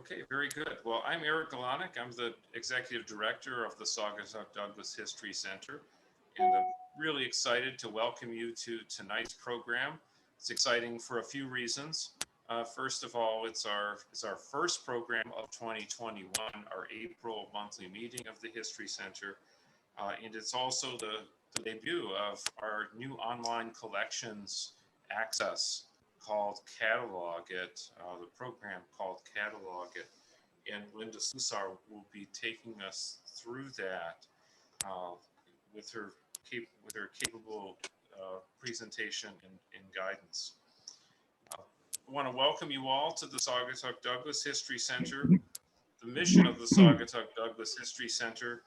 Okay, very good. Well, I'm Eric Galanik. I'm the Executive Director of the Saugatuck-Douglas History Center, and I'm really excited to welcome you to tonight's program. It's exciting for a few reasons. First of all, it's our first program of 2021, our April monthly meeting of the History Center, and it's also the debut of our new online collections access called Catalogit, the program called Catalogit, and Linda Slusar will be taking us through that with her capable presentation and guidance. I want to welcome you all to the Saugatuck-Douglas History Center. The mission of the Saugatuck-Douglas History Center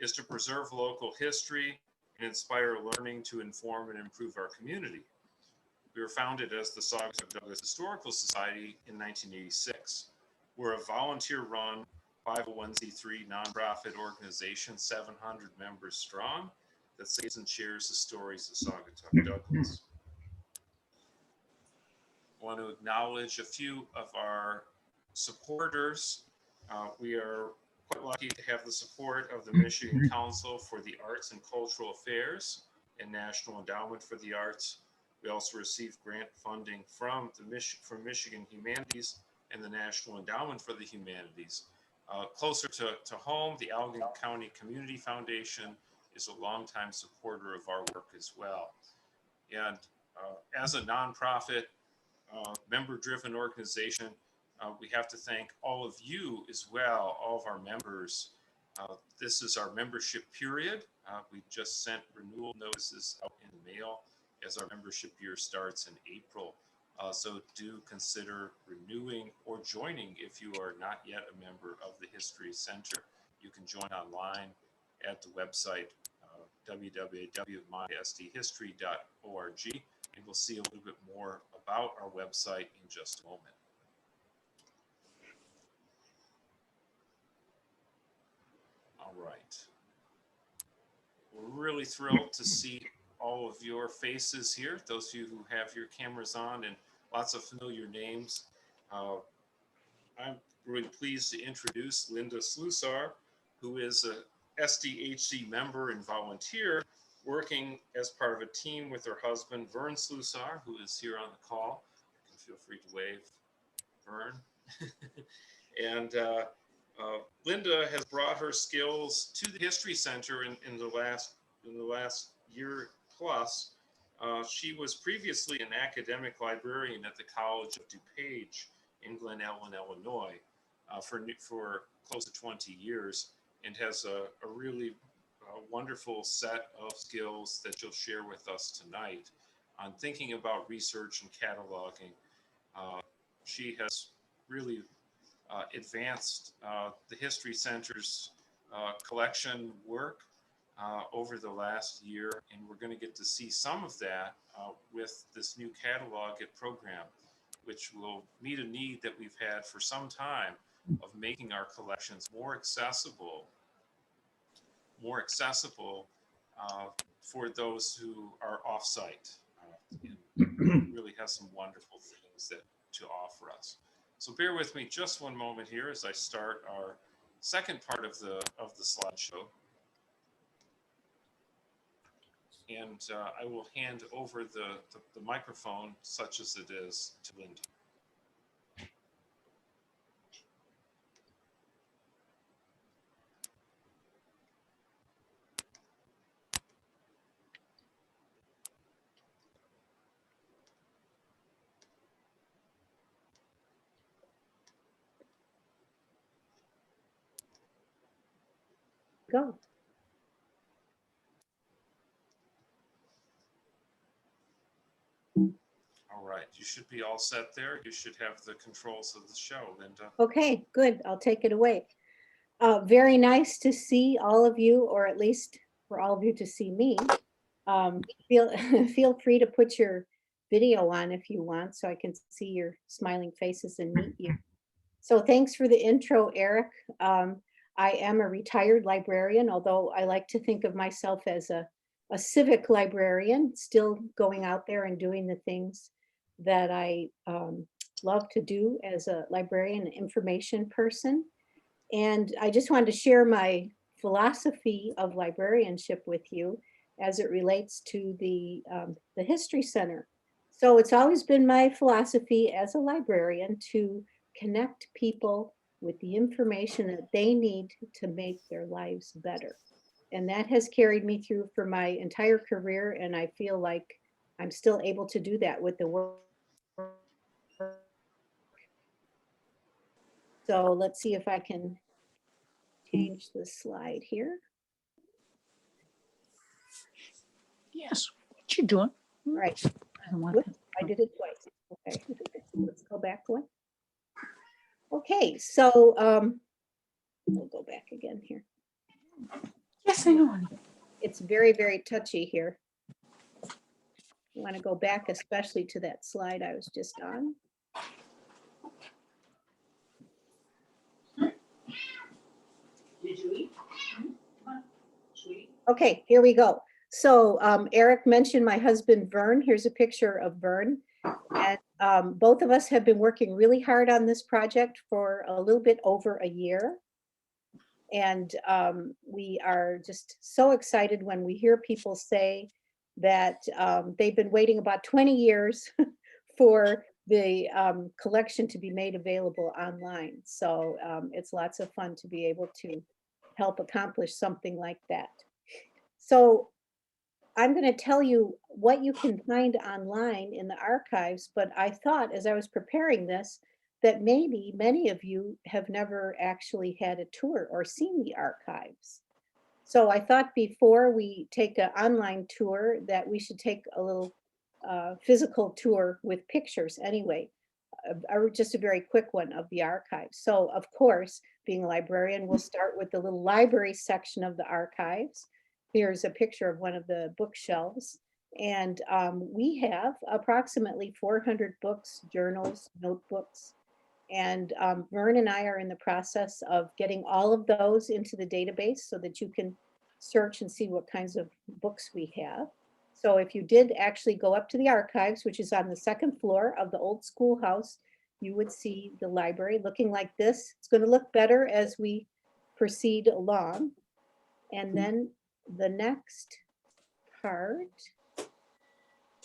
is to preserve local history and inspire learning to inform and improve our community. We were founded as the Saugatuck-Douglas Historical Society in 1986. We're a volunteer-run 501c3 nonprofit organization, 700 members strong, that saves and shares the stories of Saugatuck-Douglas. I want to acknowledge a few of our supporters. We are quite lucky to have the support of the Michigan Council for the Arts and Cultural Affairs and National Endowment for the Arts. We also received grant funding from Michigan Humanities and the National Endowment for the Humanities. Closer to home, the Allegheny County Community Foundation is a longtime supporter of our work as well. And as a nonprofit, member-driven organization, we have to thank all of you as well, all of our members. This is our membership period. We just sent renewal notices out in the mail as our membership year starts in April. So do consider renewing or joining if you are not yet a member of the History Center. You can join online at the website www.mysdhistory.org, and we'll see a little bit more about our website in just a moment. All right. We're really thrilled to see all of your faces here, those of you who have your cameras on and lots of familiar names. I'm really pleased to introduce Linda Slusar, who is a SDHC member and volunteer working as part of a team with her husband, Vern Slusar, who is here on the call. You can feel free to wave, Vern. And Linda has brought her skills to the History Center in the last year plus. She was previously an academic librarian at the College of DuPage in Glen Ellen, Illinois, for close to 20 years, and has a really wonderful set of skills that you'll share with us tonight on thinking about research and cataloging. She has really advanced the History Center's collection work over the last year, and we're going to get to see some of that with this new Catalogit program, which will meet a need that we've had for some time of making our collections more accessible for those who are off-site. Really has some wonderful things to offer us. So bear with me just one moment here as I start our second part of the slideshow. And I will hand over the microphone, such as it is, to Linda. Go. All right, you should be all set there. You should have the controls of the show, Linda. Okay, good. I'll take it away. Very nice to see all of you, or at least for all of you to see me. Feel free to put your video on if you want, so I can see your smiling faces and meet you. So thanks for the intro, Eric. I am a retired librarian, although I like to think of myself as a civic librarian, still going out there and doing the things that I love to do as a librarian and information person. And I just wanted to share my philosophy of librarianship with you as it relates to the History Center. So it's always been my philosophy as a librarian to connect people with the information that they need to make their lives better. And that has carried me through for my entire career, and I feel like I'm still able to do that with the work. So let's see if I can change the slide here. Yes, what you doing? Right. I don't want Whoops, that. I did it twice. Okay, let's go back one. Okay, so we'll go back again here. Yes, I know. honey. It's very, very touchy here. I want to go back especially to that slide I was just on. Did you eat? Come on, sweetie. Okay, here we go. So Eric mentioned my husband, Vern. Here's a picture of Vern. And both of us have been working really hard on this project for a little bit over a year. And we are just so excited when we hear people say that they've been waiting about 20 years for the collection to be made available online. So it's lots of fun to be able to help accomplish something like that. So I'm going to tell you what you can find online in the archives, but I thought as I was preparing this, that maybe many of you have never actually had a tour or seen the archives. So I thought before we take an online tour that we should take a little physical tour with pictures anyway, just a very quick one of the archives. So of course, being a librarian, we'll start with the little library section of the archives. Here's a picture of one of the bookshelves. And we have approximately 400 books, journals, notebooks. And Vern and I are in the process of getting all of those into the database so that you can search and see what kinds of books we have. So if you did actually go up to the archives, which is on the second floor of the old schoolhouse, you would see the library looking like this. It's going to look better as we proceed along. And then the next part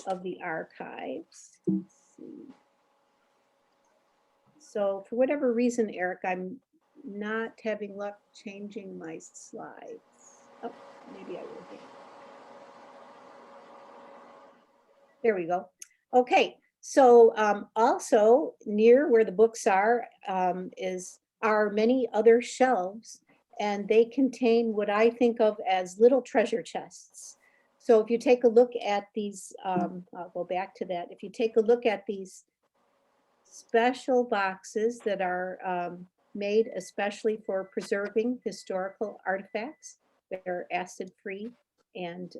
of the archives, let's see. So for whatever reason, Eric, I'm not having luck changing my slides. Oh, maybe I will be. There we go. Okay, so also near where the books are many other shelves, and they contain what I think of as little treasure chests. So if you take a look at these, I'll go back to that. If you take a look at these special boxes that are made especially for preserving historical artifacts, they're acid-free and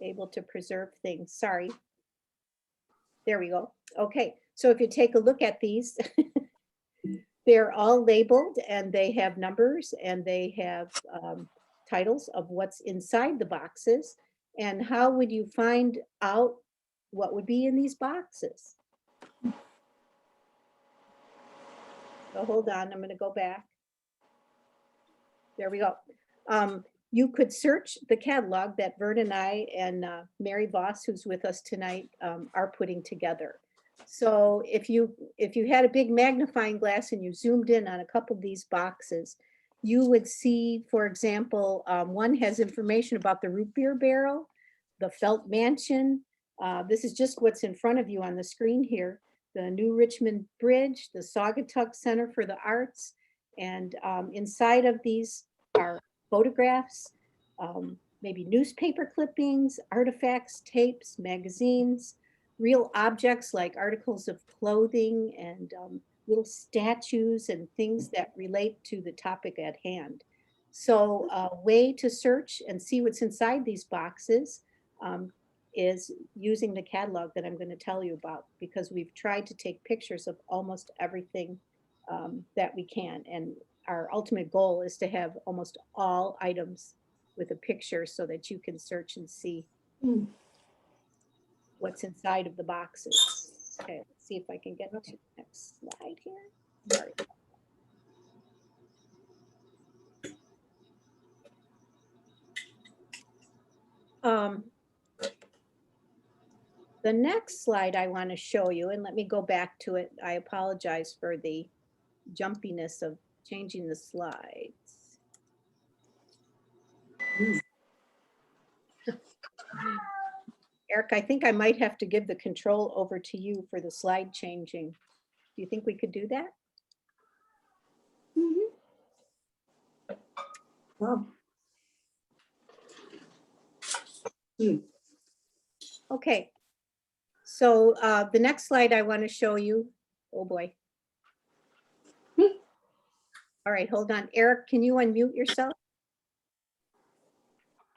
able to preserve things. Sorry. There we go. Okay, so if you take a look at these, they're all labeled and they have numbers and they have titles of what's inside the boxes. And how would you find out what would be in these boxes? So hold on, I'm going to go back. There we go. You could search the catalog that Vern and I and Mary Voss, who's with us tonight, are putting together. So if you had a big magnifying glass and you zoomed in on a couple of these boxes, you would see, for example, one has information about the root beer barrel, the Felt Mansion. This is just what's in front of you on the screen here. The New Richmond Bridge, the Saugatuck Center for the Arts, and inside of these are photographs, maybe newspaper clippings, artifacts, tapes, magazines, real objects like articles of clothing and little statues and things that relate to the topic at hand. So a way to search and see what's inside these boxes is using the catalog that I'm going to tell you about, because we've tried to take pictures of almost everything that we can. And our ultimate goal is to have almost all items with a picture so that you can search and see what's inside of the boxes. Okay, let's see if I can get to the next slide here. Sorry. The next slide I want to show you, and let me go back to it. I apologize for the jumpiness of changing the slides. Eric, I think I might have to give the control over to you for the slide changing. Do you think we could do that? Wow. Okay. So the next slide I want to show you, oh boy. All right, hold on. Eric, can you unmute yourself?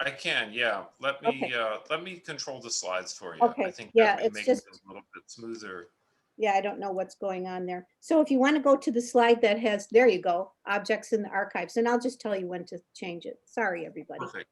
I can, yeah. Okay. Let me control the slides for you. Okay, I think yeah, that may it's make just- it a little bit smoother. Yeah, I don't know what's going on there. So if you want to go to the slide that has, there you go, objects in the archives, and I'll just tell you when to change it. Sorry, everybody. Perfect.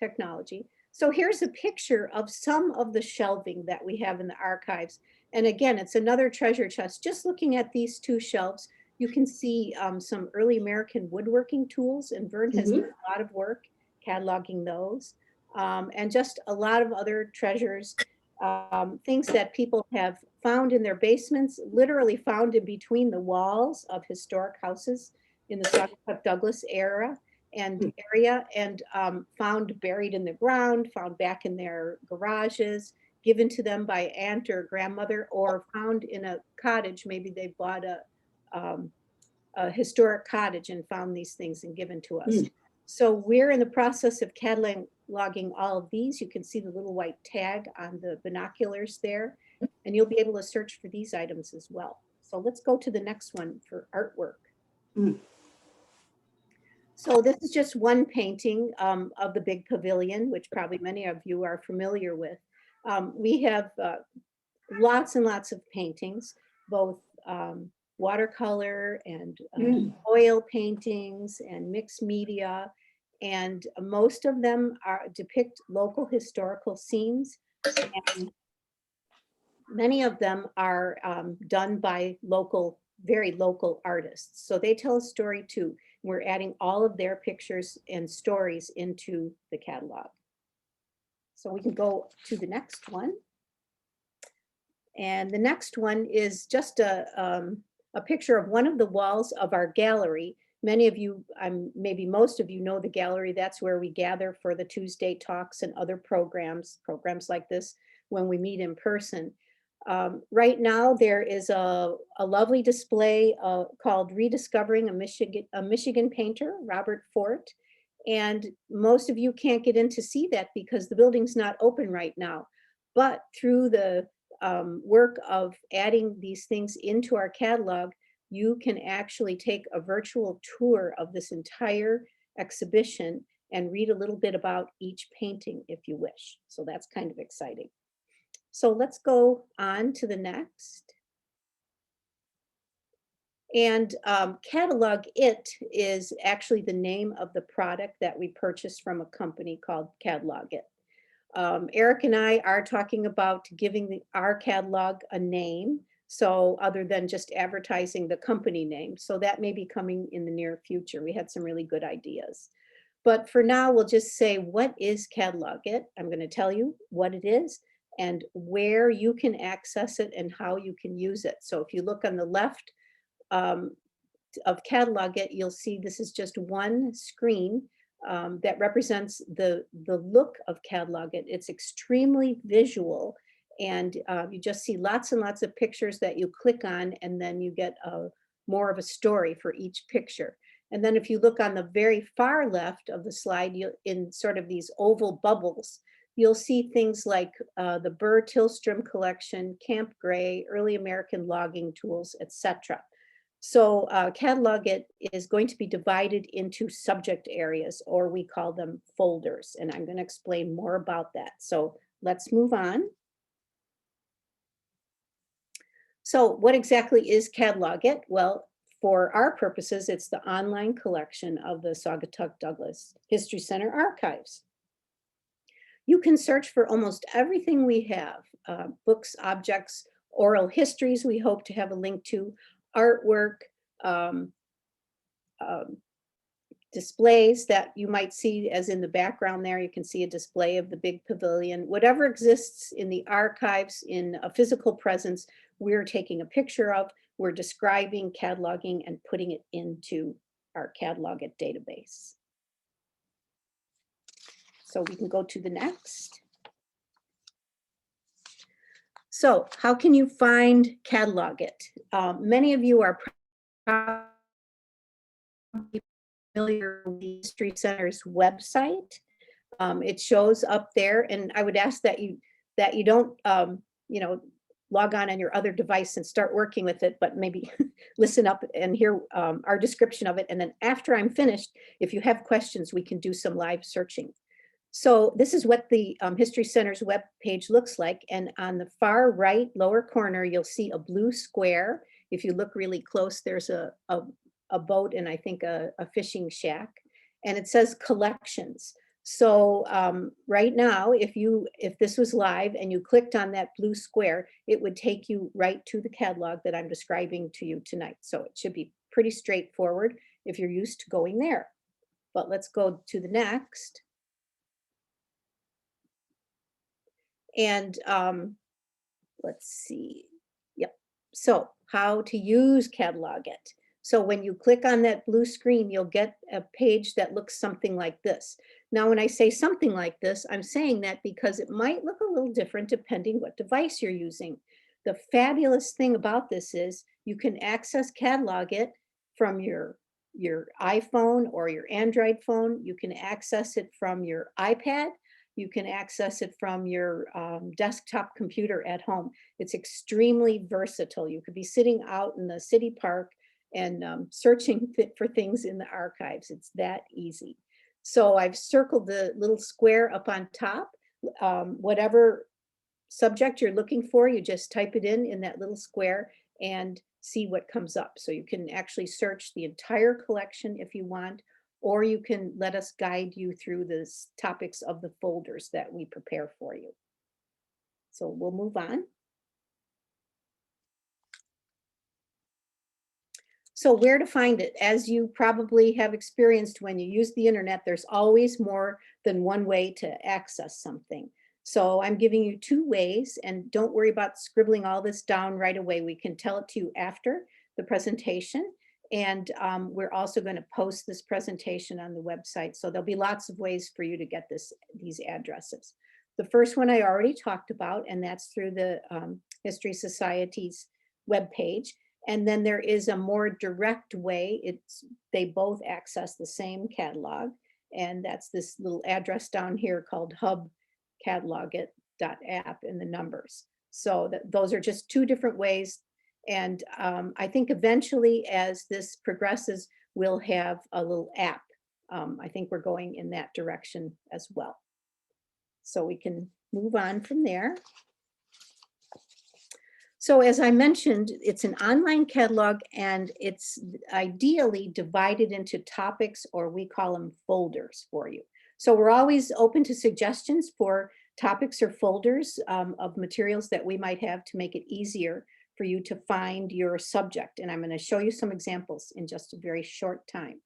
Technology. So here's a picture of some of the shelving that we have in the archives. And again, it's another treasure chest. Just looking at these two shelves, you can see some early American woodworking tools, and Vern has done a lot of work cataloging those. And just a lot of other treasures, things that people have found in their basements, literally found in between the walls of historic houses in the Saugatuck-Douglas area and found buried in the ground, found back in their garages, given to them by aunt or grandmother, or found in a cottage. Maybe they bought a historic cottage and found these things and given to us. So we're in the process of cataloging all of these. You can see the little white tag on the binoculars there, and you'll be able to search for these items as well. So let's go to the next one for artwork. So this is just one painting of the big pavilion, which probably many of you are familiar with. We have lots and lots of paintings, both watercolor and oil paintings and mixed media. And most of them depict local historical scenes. And many of them are done by very local artists. So they tell a story too. We're adding all of their pictures and stories into the catalog. So we can go to the next one. And the next one is just a picture of one of the walls of our gallery. Many of you, maybe most of you know the gallery. That's where we gather for the Tuesday talks and other programs like this when we meet in person. Right now, there is a lovely display called Rediscovering a Michigan Painter, Robert Fort. And most of you can't get in to see that because the building's not open right now. But through the work of adding these things into our catalog, you can actually take a virtual tour of this entire exhibition and read a little bit about each painting if you wish. So that's kind of exciting. So let's go on to the next. And Catalogit is actually the name of the product that we purchased from a company called Catalogit. Eric and I are talking about giving our catalog a name, so other than just advertising the company name. So that may be coming in the near future. We had some really good ideas. But for now, we'll just say, what is Catalogit? I'm going to tell you what it is and where you can access it and how you can use it. So if you look on the left of Catalogit, you'll see this is just one screen that represents the look of Catalogit. It's extremely visual, and you just see lots and lots of pictures that you click on, and then you get more of a story for each picture. And then if you look on the very far left of the slide, in sort of these oval bubbles, you'll see things like the Burr-Tillstrom collection, Camp Gray, early American logging tools, etc. So Catalogit is going to be divided into subject areas, or we call them folders, and I'm going to explain more about that. So let's move on. So what exactly is Catalogit? Well, for our purposes, it's the online collection of the Saugatuck-Douglas History Center archives. You can search for almost everything we have, books, objects, oral histories we hope to have a link to, artwork, um, displays that you might see as in the background there. You can see a display of the big pavilion. Whatever exists in the archives in a physical presence, we're taking a picture of, we're describing, cataloging, and putting it into our Catalogit database. So we can go to the next. So how can you find Catalogit? Many of you are probably familiar with the History Center's website. It shows up there, and I would ask that you don't log on your other device and start working with it, but maybe listen up and hear our description of it. And then after I'm finished, if you have questions, we can do some live searching. So this is what the History Center's web page looks like. And on the far right lower corner, you'll see a blue square. If you look really close, there's a boat and I think a fishing shack. And it says collections. So right now, if this was live and you clicked on that blue square, it would take you right to the catalog that I'm describing to you tonight. So it should be pretty straightforward if you're used to going there. But let's go to the next. And let's see. Yep. So how to use Catalogit. So when you click on that blue screen, you'll get a page that looks something like this. Now, when I say something like this, I'm saying that because it might look a little different depending what device you're using. The fabulous thing about this is you can access Catalogit from your iPhone or your Android phone. You can access it from your iPad. You can access it from your desktop computer at home. It's extremely versatile. You could be sitting out in the city park and searching for things in the archives. It's that easy. So I've circled the little square up on top. Whatever subject you're looking for, you just type it in that little square and see what comes up. So you can actually search the entire collection if you want, or you can let us guide you through the topics of the folders that we prepare for you. So we'll move on. So where to find it? As you probably have experienced when you use the internet, there's always more than one way to access something. So I'm giving you 2 ways, and don't worry about scribbling all this down right away. We can tell it to you after the presentation. And we're also going to post this presentation on the website. So there'll be lots of ways for you to get these addresses. The first one I already talked about, and that's through the History Society's webpage. And then there is a more direct way. They both access the same catalog. And that's this little address down here called hubcatalogit.app in the numbers. So those are just 2 different ways. And I think eventually as this progresses, we'll have a little app. I think we're going in that direction as well. So we can move on from there. So as I mentioned, it's an online catalog and it's ideally divided into topics, or we call them folders for you. So we're always open to suggestions for topics or folders of materials that we might have to make it easier for you to find your subject. And I'm going to show you some examples in just a very short time.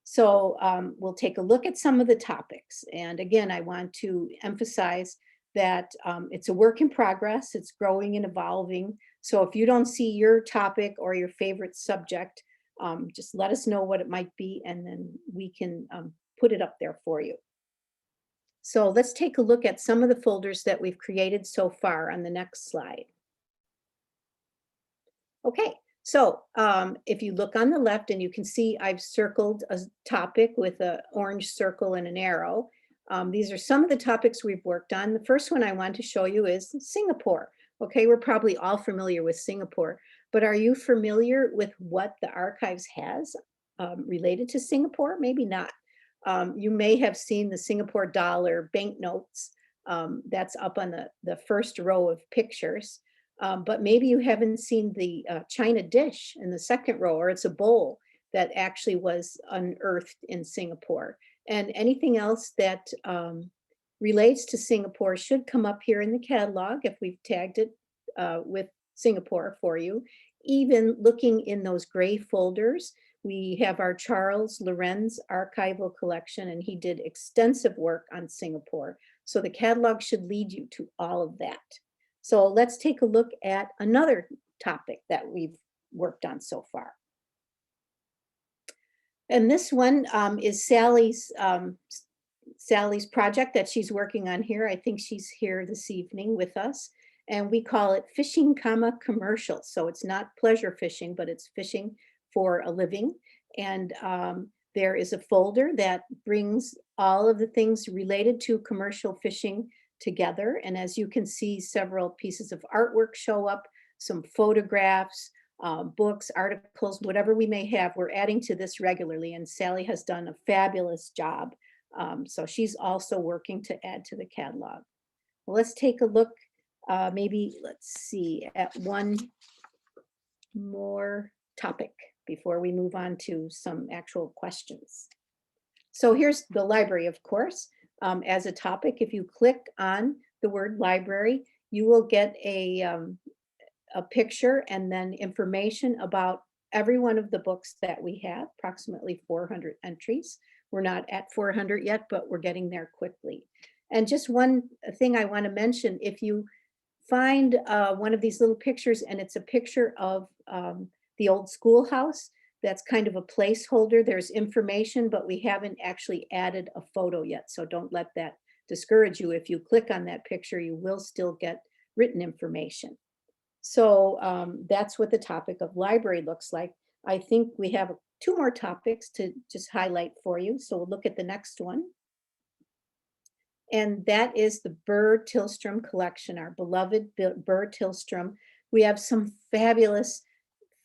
So we'll take a look at some of the topics. And again, I want to emphasize that it's a work in progress. It's growing and evolving. So if you don't see your topic or your favorite subject, just let us know what it might be, and then we can put it up there for you. So let's take a look at some of the folders that we've created so far on the next slide. Okay, so if you look on the left, and you can see I've circled a topic with an orange circle and an arrow. These are some of the topics we've worked on. The first one I want to show you is Singapore. Okay, we're probably all familiar with Singapore, but are you familiar with what the archives has related to Singapore? Maybe not. You may have seen the Singapore dollar banknotes. That's up on the first row of pictures. But maybe you haven't seen the China dish in the second row, or it's a bowl that actually was unearthed in Singapore. And anything else that relates to Singapore should come up here in the catalog if we've tagged it with Singapore for you. Even looking in those gray folders, we have our Charles Lorenz archival collection, and he did extensive work on Singapore. So the catalog should lead you to all of that. So let's take a look at another topic that we've worked on so far. And this one is Sally's project that she's working on here. I think she's here this evening with us. And we call it Fishing, Commercial. So it's not pleasure fishing, but it's fishing for a living. And there is a folder that brings all of the things related to commercial fishing together. And as you can see, several pieces of artwork show up, some photographs, books, articles, whatever we may have, we're adding to this regularly. And Sally has done a fabulous job. So she's also working to add to the catalog. Well, let's take a look, maybe let's see, at one more topic before we move on to some actual questions. So here's the library, of course, as a topic. If you click on the word library, you will get a picture and then information about every one of the books that we have, approximately 400 entries. We're not at 400 yet, but we're getting there quickly. And just one thing I want to mention, if you find one of these little pictures and it's a picture of the old schoolhouse, that's kind of a placeholder. There's information, but we haven't actually added a photo yet. So don't let that discourage you. If you click on that picture, you will still get written information. So that's what the topic of library looks like. I think we have two more topics to just highlight for you. So we'll look at the next one. And that is the Burr-Tillstrom collection, our beloved Burr-Tillstrom. We have some fabulous,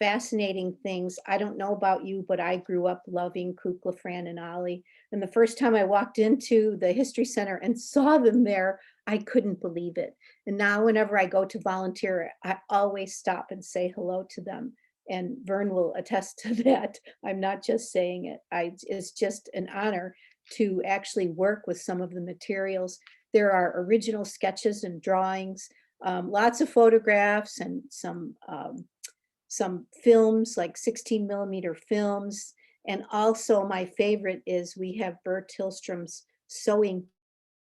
fascinating things. I don't know about you, but I grew up loving Kukla, Fran, and Ollie. And the first time I walked into the History Center and saw them there, I couldn't believe it. And now whenever I go to volunteer, I always stop and say hello to them. And Vern will attest to that. I'm not just saying it. It's just an honor to actually work with some of the materials. There are original sketches and drawings, lots of photographs, and some films, like 16mm films. And also my favorite is we have Burr-Tillstrom's sewing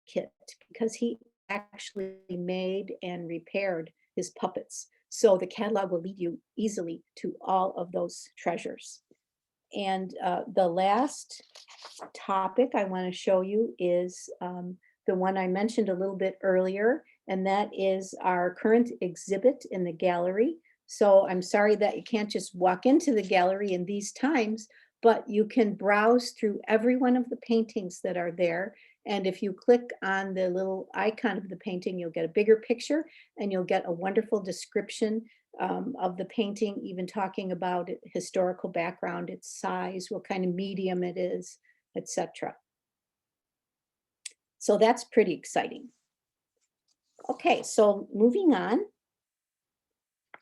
kit, because he actually made and repaired his puppets. So the catalog will lead you easily to all of those treasures. And the last topic I want to show you is the one I mentioned a little bit earlier, and that is our current exhibit in the gallery. So I'm sorry that you can't just walk into the gallery in these times, but you can browse through every one of the paintings that are there. And if you click on the little icon of the painting, you'll get a bigger picture and you'll get a wonderful description of the painting, even talking about its historical background, its size, what kind of medium it is, etc. So that's pretty exciting. Okay, so moving on.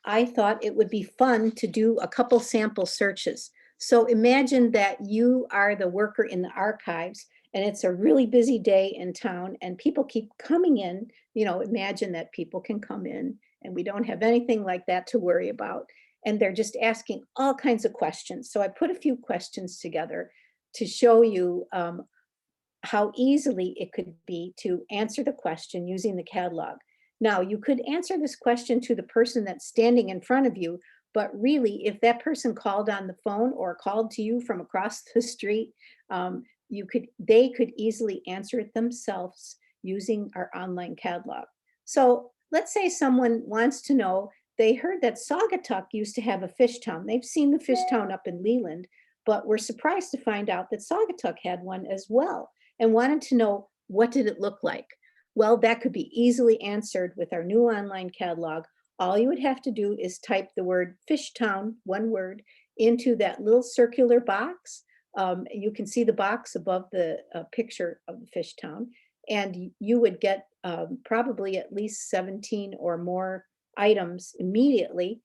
I thought it would be fun to do a couple sample searches. So imagine that you are the worker in the archives and it's a really busy day in town and people keep coming in. You know, imagine that people can come in and we don't have anything like that to worry about. And they're just asking all kinds of questions. So I put a few questions together to show you how easily it could be to answer the question using the catalog. Now, you could answer this question to the person that's standing in front of you, but really, if that person called on the phone or called to you from across the street, they could easily answer it themselves using our online catalog. So let's say someone wants to know, they heard that Saugatuck used to have a fish town. They've seen the fish town up in Leland, but were surprised to find out that Saugatuck had one as well and wanted to know, what did it look like? Well, that could be easily answered with our new online catalog. All you would have to do is type the word Fishtown, one word, into that little circular box. You can see the box above the picture of the Fishtown, and you would get probably at least 17 or more items immediately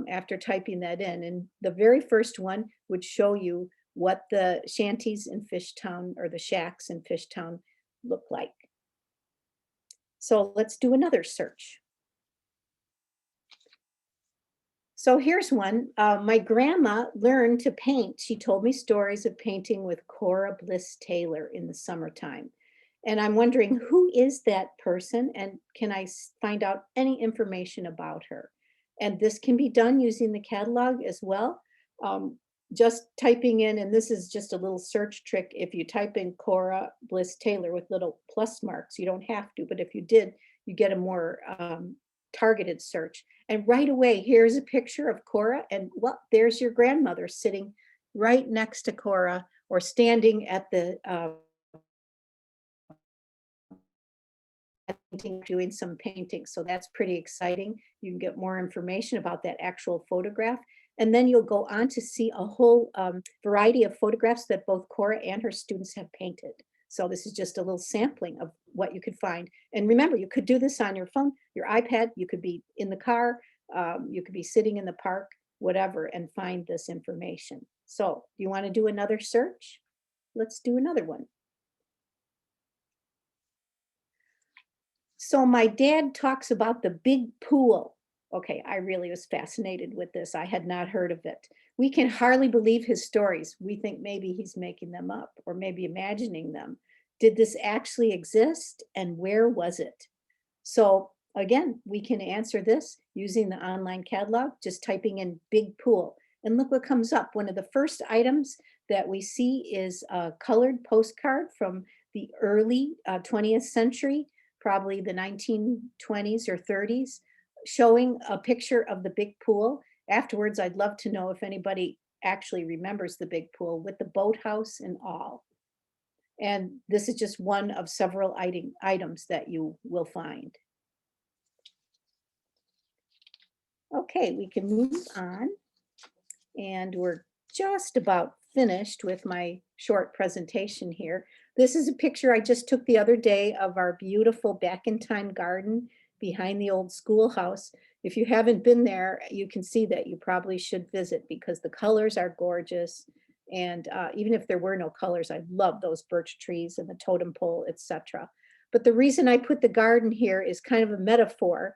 after typing that in. And the very first one would show you what the shanties in Fishtown or the shacks in Fishtown look like. So let's do another search. So here's one. My grandma learned to paint. She told me stories of painting with Cora Bliss Taylor in the summertime. And I'm wondering, who is that person, and can I find out any information about her? And this can be done using the catalog as well. Just typing in, and this is just a little search trick. If you type in Cora Bliss Taylor with little plus marks, you don't have to, but if you did, you get a more targeted search. And right away, here's a picture of Cora, and well, there's your grandmother sitting right next to Cora, or standing at the doing some painting. So that's pretty exciting. You can get more information about that actual photograph. And then you'll go on to see a whole variety of photographs that both Cora and her students have painted. So this is just a little sampling of what you could find. And remember, you could do this on your phone, your iPad, you could be in the car, you could be sitting in the park, whatever, and find this information. So do you want to do another search? Let's do another one. So my dad talks about the big pool. Okay, I really was fascinated with this. I had not heard of it. We can hardly believe his stories. We think maybe he's making them up or maybe imagining them. Did this actually exist, and where was it? So again, we can answer this using the online catalog, just typing in big pool. And look what comes up. One of the first items that we see is a colored postcard from the early 20th century, probably the 1920s or 30s, showing a picture of the big pool. Afterwards, I'd love to know if anybody actually remembers the big pool with the boathouse and all. And this is just one of several items that you will find. Okay, we can move on. And we're just about finished with my short presentation here. This is a picture I just took the other day of our beautiful back in time garden behind the old schoolhouse. If you haven't been there, you can see that you probably should visit because the colors are gorgeous. And even if there were no colors, I love those birch trees and the totem pole, etc. But the reason I put the garden here is kind of a metaphor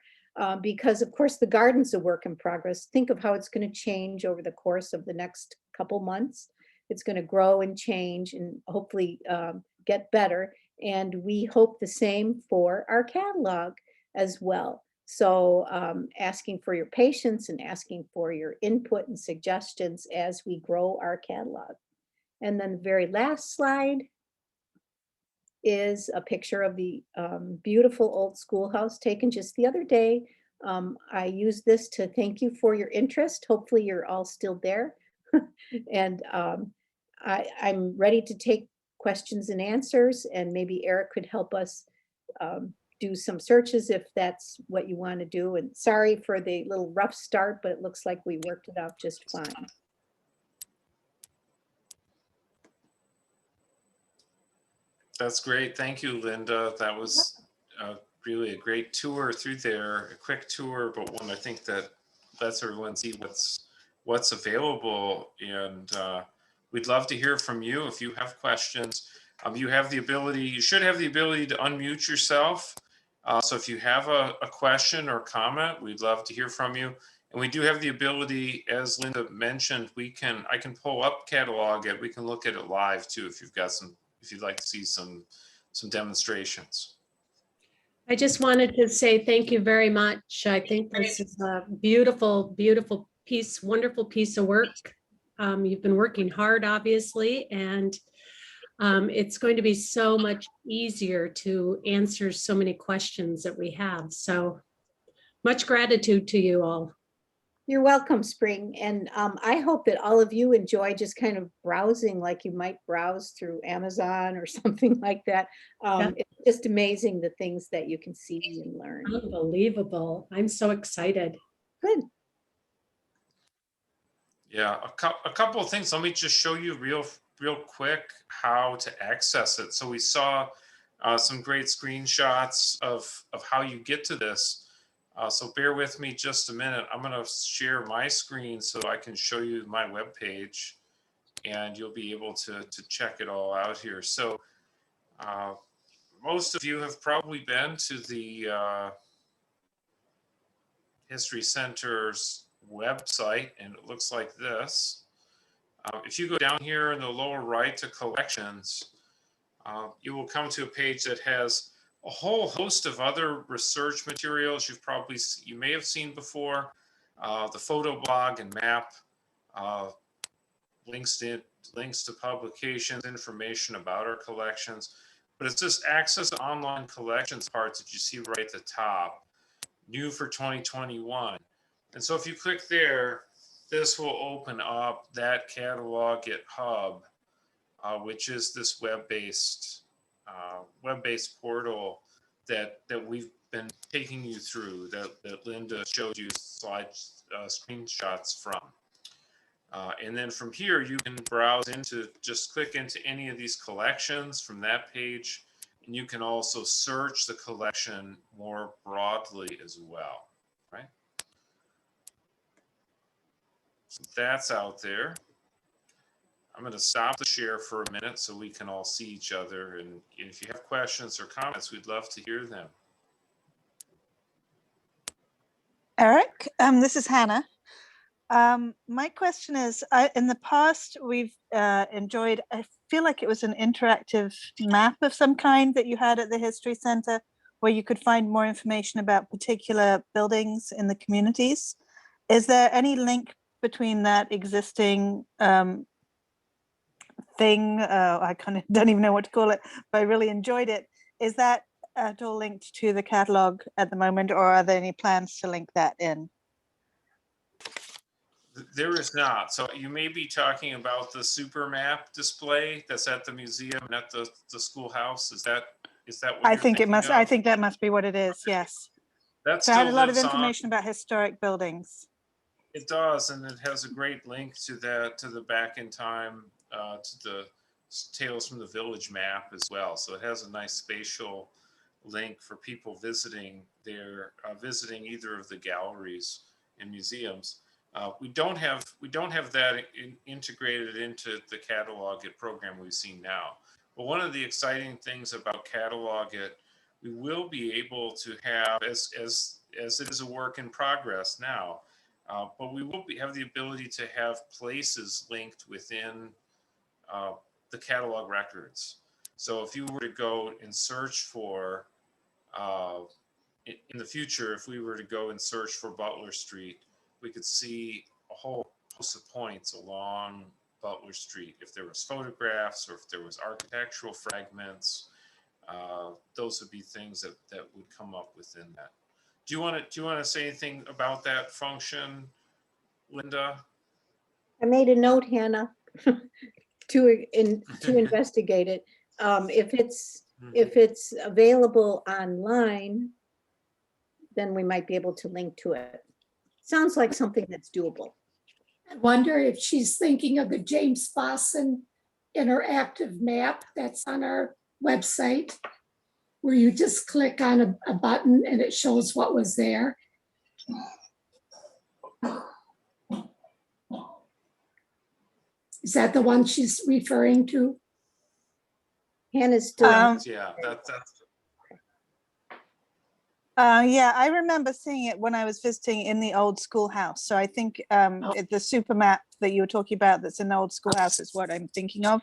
because of course the garden's a work in progress. Think of how it's going to change over the course of the next couple months. It's going to grow and change and hopefully get better. And we hope the same for our catalog as well. So asking for your patience and asking for your input and suggestions as we grow our catalog. And then the very last slide is a picture of the beautiful old schoolhouse taken just the other day. I use this to thank you for your interest. Hopefully you're all still there. And I'm ready to take questions and answers, and maybe Eric could help us do some searches if that's what you want to do. And sorry for the little rough start, but it looks like we worked it out just fine. That's great. Thank you, Linda. That was really a great tour through there, a quick tour, but one I think that lets everyone see what's available. And we'd love to hear from you if you have questions. You have the ability, you should have the ability to unmute yourself. So if you have a question or comment, we'd love to hear from you. And we do have the ability, as Linda mentioned, I can pull up Catalogit. We can look at it live too if you'd like to see some demonstrations. I just wanted to say thank you very much. I think this is a beautiful, beautiful piece, wonderful piece of work. You've been working hard, obviously, and it's going to be so much easier to answer so many questions that we have. So much gratitude to you all. You're welcome, Spring. And I hope that all of you enjoy just kind of browsing like you might browse through Amazon or something like that. Yeah. It's just amazing the things that you can see and learn. Unbelievable. I'm so excited. Good. Yeah, a couple of things. Let me just show you real quick how to access it. So we saw some great screenshots of how you get to this. So bear with me just a minute. I'm going to share my screen so I can show you my webpage, and you'll be able to check it all out here. So most of you have probably been to the History Center's website, and it looks like this. If you go down here in the lower right to collections, you will come to a page that has a whole host of other research materials you may have seen before. The photo blog and map, links to publications, information about our collections. But it's this access to online collections part that you see right at the top, new for 2021. And so if you click there, this will open up that Catalogit hub, which is this web-based portal that we've been taking you through, that Linda showed you screenshots from. And then from here, you can browse just click into any of these collections from that page, and you can also search the collection more broadly as well, right? So that's out there. I'm going to stop the share for a minute so we can all see each other. And if you have questions or comments, we'd love to hear them. Eric, this is Hannah. My question is, in the past, we've enjoyed, I feel like it was an interactive map of some kind that you had at the History Center, where you could find more information about particular buildings in the communities. Is there any link between that existing thing? I kind of don't even know what to call it, but I really enjoyed it. Is that at all linked to the catalog at the moment, or are there any plans to link that in? There is not. So you may be talking about the super map display that's at the museum and at the schoolhouse. Is that what I you're think it must. thinking of? I think that must be what it is. Yes. That So I had a still lot of lives information on. about historic buildings. It does, and it has a great link to the back in time, to the Tales from the Village map as well. So it has a nice spatial link for people visiting visiting either of the galleries and museums. We don't have that integrated into the Catalogit program we've seen now. But one of the exciting things about Catalogit, we will be able to have, as it is a work in progress now, but we will have the ability to have places linked within the catalog records. So if you were to go and search for, in the future, if we were to go and search for Butler Street, we could see a whole host of points along Butler Street. If there was photographs or if there was architectural fragments, those would be things that would come up within that. Do you want to say anything about that function, Linda? I made a note, Hannah, to investigate it. If it's available online, then we might be able to link to it. Sounds like something that's doable. I wonder if she's thinking of the James Fossen interactive map that's on our website, where you just click on a button and it shows what was there. Is that the one she's referring to? Hannah's still. Yeah, that's. Yeah, I remember seeing it when I was visiting in the old schoolhouse. So I think the super map that you were talking about that's in the old schoolhouse is what I'm thinking of.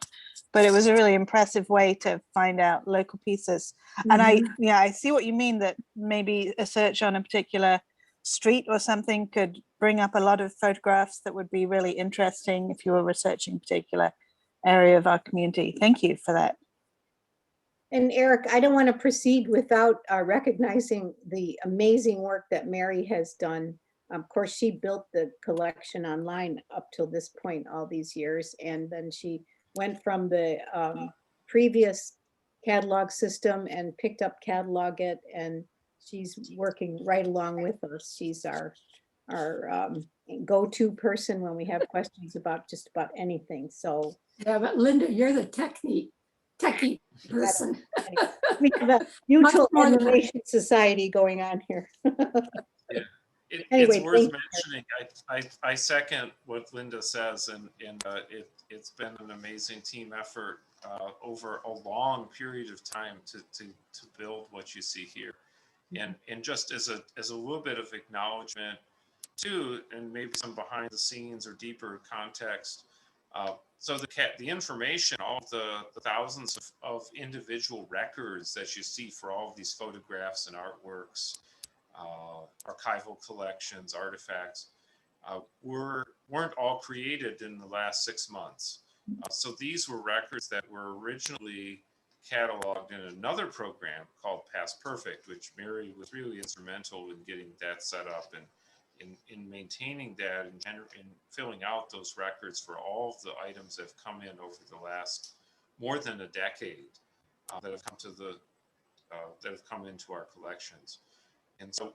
But it was a really impressive way to find out local pieces. And I see what you mean, that maybe a search on a particular street or something could bring up a lot of photographs that would be really interesting if you were researching a particular area of our community. Thank you for that. And Eric, I don't want to proceed without recognizing the amazing work that Mary has done. Of course, she built the collection online up till this point, all these years. And then she went from the previous catalog system and picked up Catalogit, and she's working right along with us. She's our go-to person when we have questions about just about anything. So Yeah, but Linda, you're the techie person. we have a mutual more than- admiration society going on here. Yeah. Anyway, It's worth thank you. mentioning. I second what Linda says, and it's been an amazing team effort over a long period of time to build what you see here, and just as a little bit of acknowledgement too, and maybe some behind the scenes or deeper context. So the information, all of the thousands of individual records that you see for all of these photographs and artworks, archival collections, artifacts, weren't all created in the last 6 months. So these were records that were originally cataloged in another program called Past Perfect, which Mary was really instrumental in getting that set up and in maintaining that and filling out those records for all of the items that have come in over the last more than a decade that have come to that have come into our collections. And so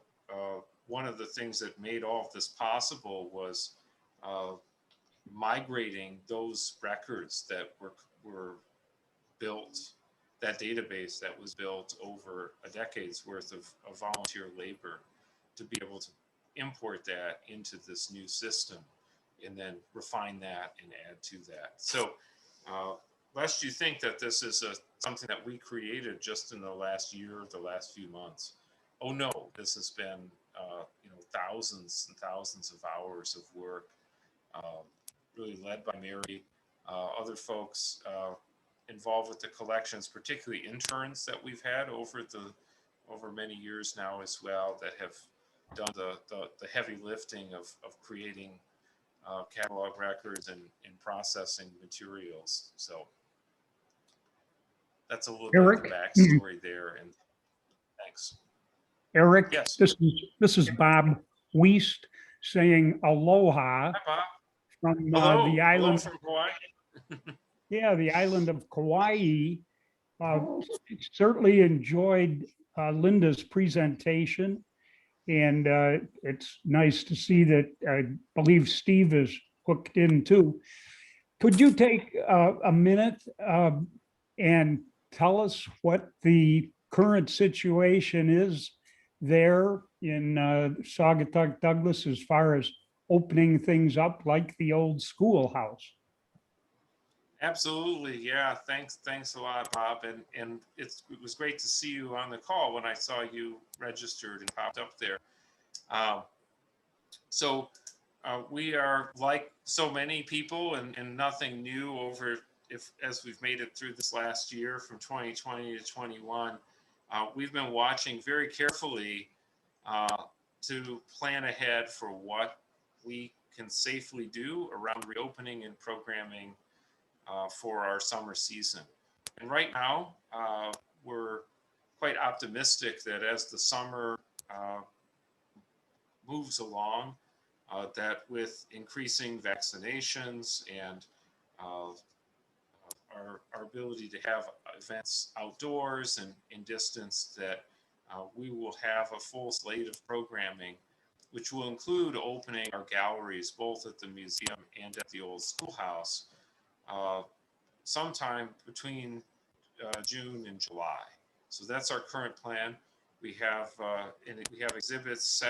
one of the things that made all of this possible was migrating those records that were built, that database that was built over a decade's worth of volunteer labor, to be able to import that into this new system and then refine that and add to that. So lest you think that this is something that we created just in the last year, the last few months. Oh no, this has been thousands and thousands of hours of work, really led by Mary, other folks involved with the collections, particularly interns that we've had over many years now as well, that have done the heavy lifting of creating catalog records and processing materials. So that's a little Eric? bit of the backstory there. And thanks. Eric, Yes. this is Bob Wiest saying aloha Hi, Bob. from Hello. the Hello island. from Hawaii. Yeah, the island of Kauai. Certainly enjoyed Linda's presentation, and it's nice to see that I believe Steve is hooked in too. Could you take a minute and tell us what the current situation is there in Saugatuck-Douglas as far as opening things up like the old schoolhouse? Absolutely. Yeah. Thanks a lot, Bob. And it was great to see you on the call when I saw you registered and popped up there. So we are like so many people and nothing new as we've made it through this last year from 2020 to 21. We've been watching very carefully to plan ahead for what we can safely do around reopening and programming for our summer season. And right now, we're quite optimistic that as the summer moves along, that with increasing vaccinations and our ability to have events outdoors and in distance, that we will have a full slate of programming, which will include opening our galleries both at the museum and at the old schoolhouse sometime between June and July. So that's our current plan. We have exhibits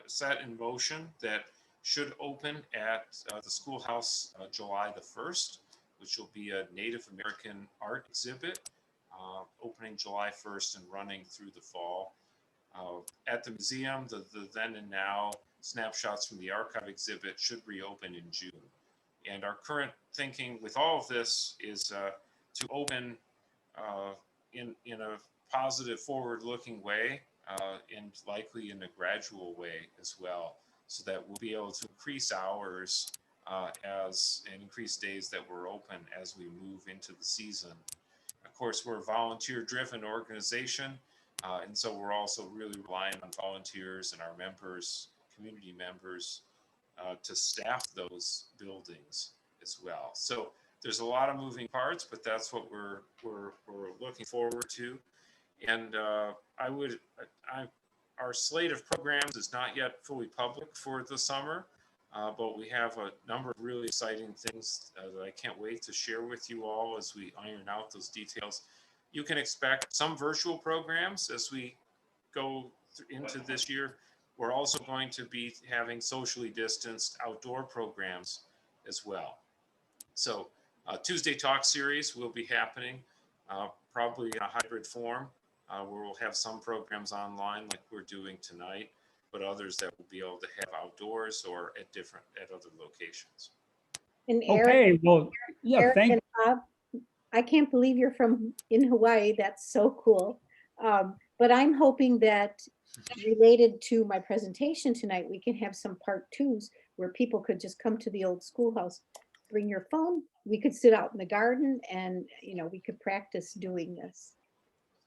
set in motion that should open at the schoolhouse July the 1st, which will be a Native American art exhibit opening July 1st and running through the fall. At the museum, the then and now snapshots from the archive exhibit should reopen in June. And our current thinking with all of this is to open in a positive, forward-looking way, and likely in a gradual way as well, so that we'll be able to increase hours and increase days that we're open as we move into the season. Of course, we're a volunteer-driven organization, and so we're also really relying on volunteers and our members, community members, to staff those buildings as well. So there's a lot of moving parts, but that's what we're looking forward to. And our slate of programs is not yet fully public for the summer, but we have a number of really exciting things that I can't wait to share with you all as we iron out those details. You can expect some virtual programs as we go into this year. we're also going to be having socially distanced outdoor programs as well. So Tuesday Talk series will be happening probably in a hybrid form where we'll have some programs online like we're doing tonight, but others that will be able to have outdoors or at other locations. And Eric, Okay, well, yeah, Eric thank, and Bob, I can't believe you're in Hawaii. That's so cool. But I'm hoping that related to my presentation tonight, we can have some part twos where people could just come to the old schoolhouse, bring your phone. We could sit out in the garden and, we could practice doing this.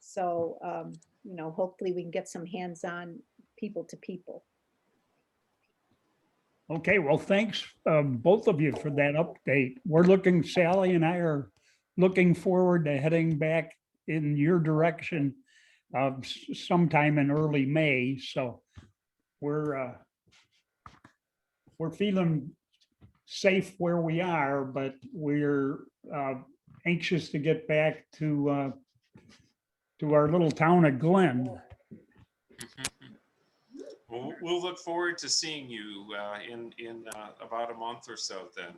So, hopefully we can get some hands-on people to people. okay, well, thanks, both of you for that update. Sally and I are looking forward to heading back in your direction sometime in early May, so we're feeling safe where we are, but we're anxious to get back to our little town of Glen. We'll look forward to seeing you in about a month or so then.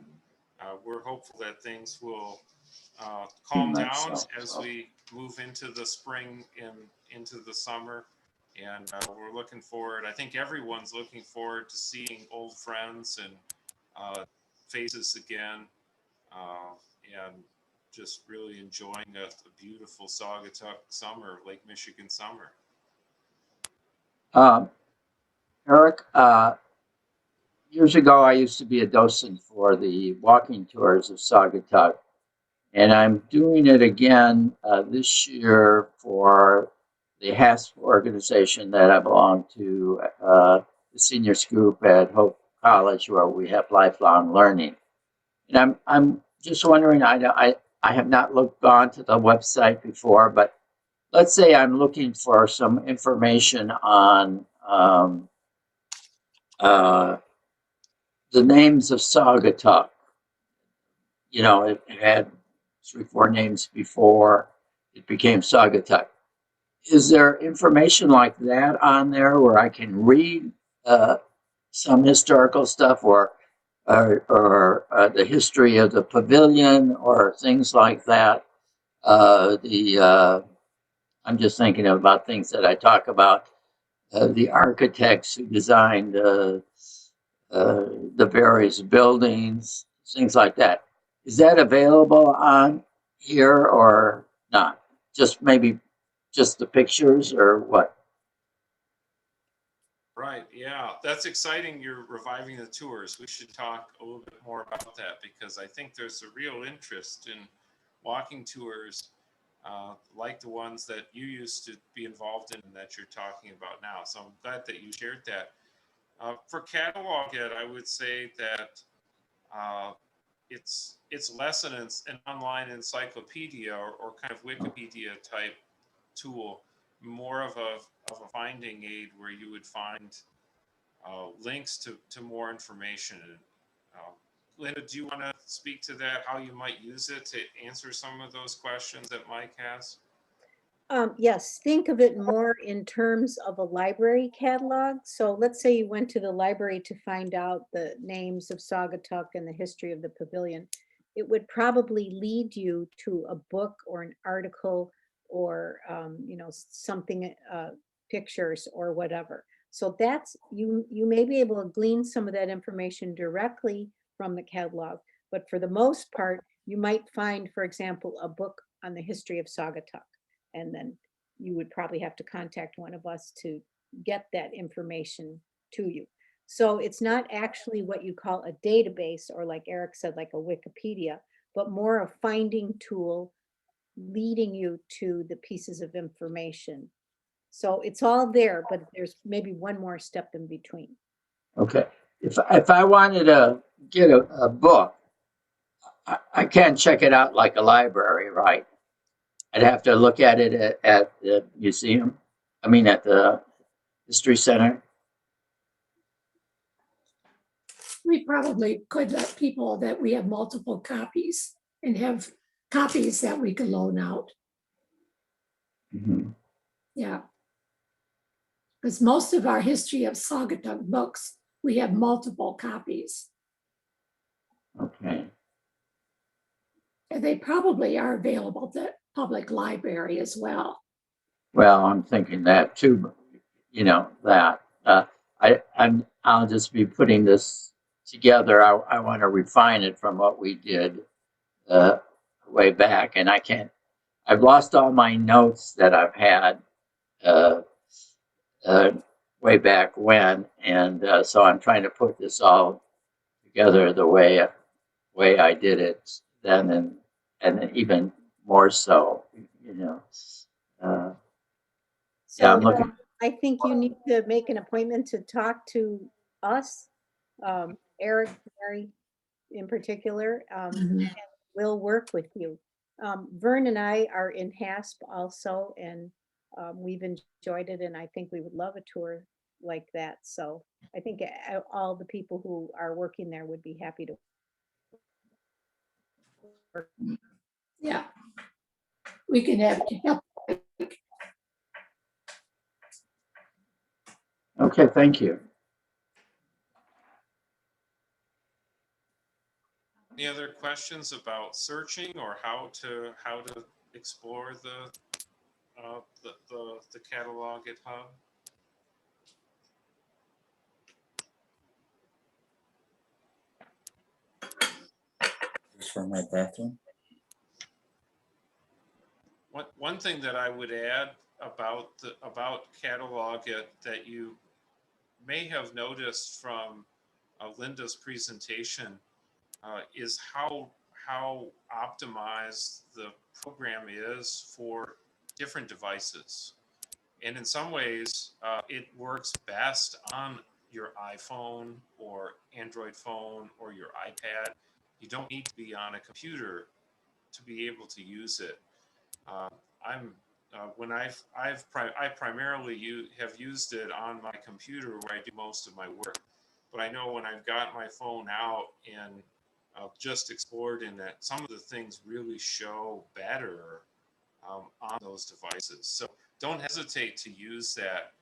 We're hopeful that things will calm down as we move into the spring and into the summer. And we're looking forward, I think everyone's looking forward to seeing old friends and faces again, and just really enjoying a beautiful Saugatuck summer, Lake Michigan summer. Eric, years ago, I used to be a docent for the walking tours of Saugatuck, and I'm doing it again this year for the HASP organization that I belong to, the seniors group at Hope College, where we have lifelong learning. And I'm just wondering, I have not gone to the website before, but let's say I'm looking for some information on the names of Saugatuck. It had 3-4 names before it became Saugatuck. Is there information like that on there where I can read some historical stuff or the history of the pavilion or things like that? I'm just thinking about things that I talk about. The architects who designed the various buildings, things like that. Is that available on here or not? Maybe just the pictures or what? Right, yeah, that's exciting. You're reviving the tours. We should talk a little bit more about that because I think there's a real interest in walking tours like the ones that you used to be involved in and that you're talking about now. So I'm glad that you shared that. For Catalogit, I would say that it's less an online encyclopedia or kind of Wikipedia type tool, more of a finding aid where you would find links to more information. Linda, do you want to speak to that, how you might use it to answer some of those questions that Mike has? Yes, think of it more in terms of a library catalog. So let's say you went to the library to find out the names of Saugatuck and the history of the pavilion. It would probably lead you to a book or an article or, something, pictures or whatever. So that's, you may be able to glean some of that information directly from the catalog, but for the most part, you might find, for example, a book on the history of Saugatuck. And then you would probably have to contact one of us to get that information to you. So it's not actually what you call a database or, like Eric said, like a Wikipedia, but more a finding tool leading you to the pieces of information. So it's all there, but there's maybe one more step in between. Okay. If I wanted to get a book, I can't check it out like a library, right? I'd have to look at it at the museum. At the History Center. We probably could let people that we have multiple copies and have copies that we could loan out. Mm-hmm. Yeah. Because most of our history of Saugatuck books, we have multiple copies. Okay. And they probably are available at the public library as well. Well, I'm thinking that too, but, you know, that, I'll just be putting this together. I want to refine it from what we did, way back, and I've lost all my notes that I've had, uh, way back when, and, so I'm trying to put this all together the way I did it then, and even more so, you know. Yeah, So I'm looking. I think you need to make an appointment to talk to us, Eric, Mary in particular. Mhm. We'll work with you. Vern and I are in HASP also, and we've enjoyed it, and I think we would love a tour like that. So I think all the people who are working there would be happy to work. Yeah. We can have help. Okay, thank you. Any other questions about searching or how to explore the Catalogit Hub? Just for my bathroom. One thing that I would add about Catalogit that you may have noticed from Linda's presentation is how optimized the program is for different devices. And in some ways, it works best on your iPhone or Android phone or your iPad. You don't need to be on a computer to be able to use it. I'm when I primarily have used it on my computer where I do most of my work. But I know when I've got my phone out and just explored in that, some of the things really show better on those devices. So don't hesitate to use that,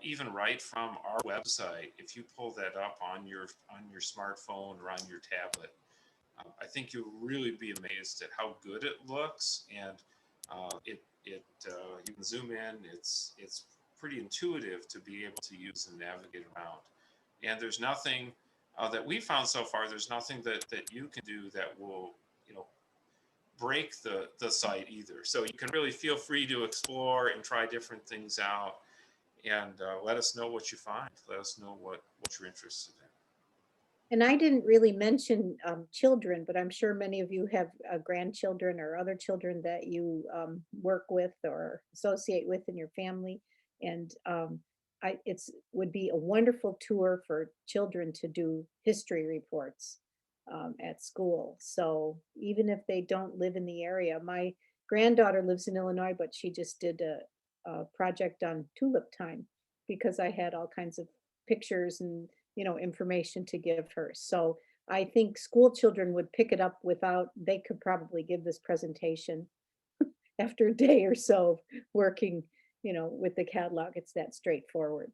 even right from our website. If you pull that up on your smartphone or on your tablet, I think you'll really be amazed at how good it looks, and you can zoom in. It's pretty intuitive to be able to use and navigate around. And there's nothing that we found so far. There's nothing that you can do that will, break the site either. So you can really feel free to explore and try different things out, and let us know what you find. Let us know what you're interested in. And I didn't really mention children, but I'm sure many of you have grandchildren or other children that you work with or associate with in your family. And would be a wonderful tour for children to do history reports at school. So even if they don't live in the area, my granddaughter lives in Illinois, but she just did a project on tulip time because I had all kinds of pictures and information to give her. So I think school children would pick it up they could probably give this presentation after a day or so of working, with the catalog. It's that straightforward.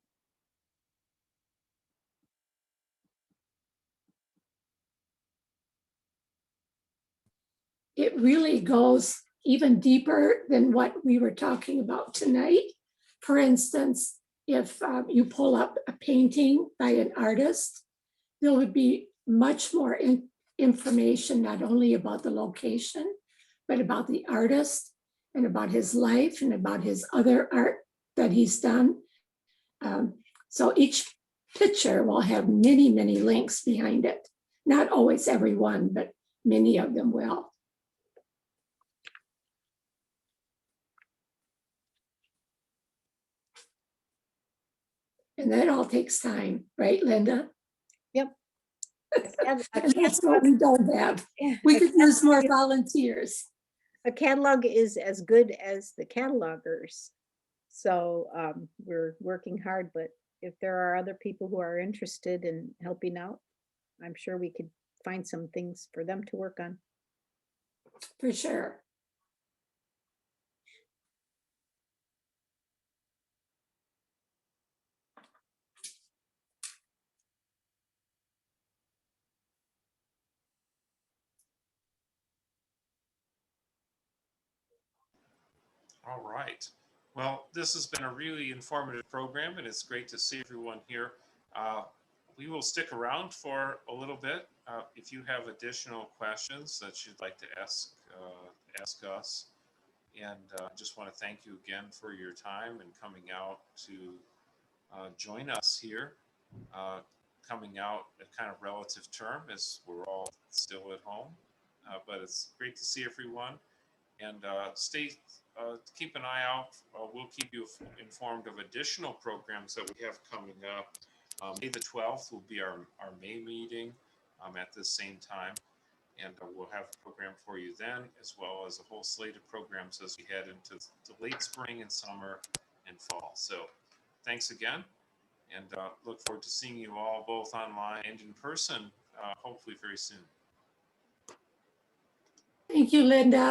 It really goes even deeper than what we were talking about tonight. For instance, if you pull up a painting by an artist, there would be much more information, not only about the location, but about the artist and about his life and about his other art that he's done. So each picture will have many, many links behind it. Not always every one, but many of them will. And that all takes time, right, Linda? Yep. And that's what we don't have. We could use more volunteers. A catalog is as good as the catalogers. So we're working hard, but if there are other people who are interested in helping out, I'm sure we could find some things for them to work on. For sure. All right. Well, this has been a really informative program, and it's great to see everyone here. We will stick around for a little bit. If you have additional questions that you'd like to ask us, and just want to thank you again for your time and coming out to join us here. Coming out a kind of relative term as we're all still at home, but it's great to see everyone. And keep an eye out. We'll keep you informed of additional programs that we have coming up. May the 12th will be our May meeting at the same time. And we'll have a program for you then, as well as a whole slate of programs as we head into the late spring and summer and fall. So thanks again, and look forward to seeing you all both online and in person, hopefully very soon. Thank you, Linda.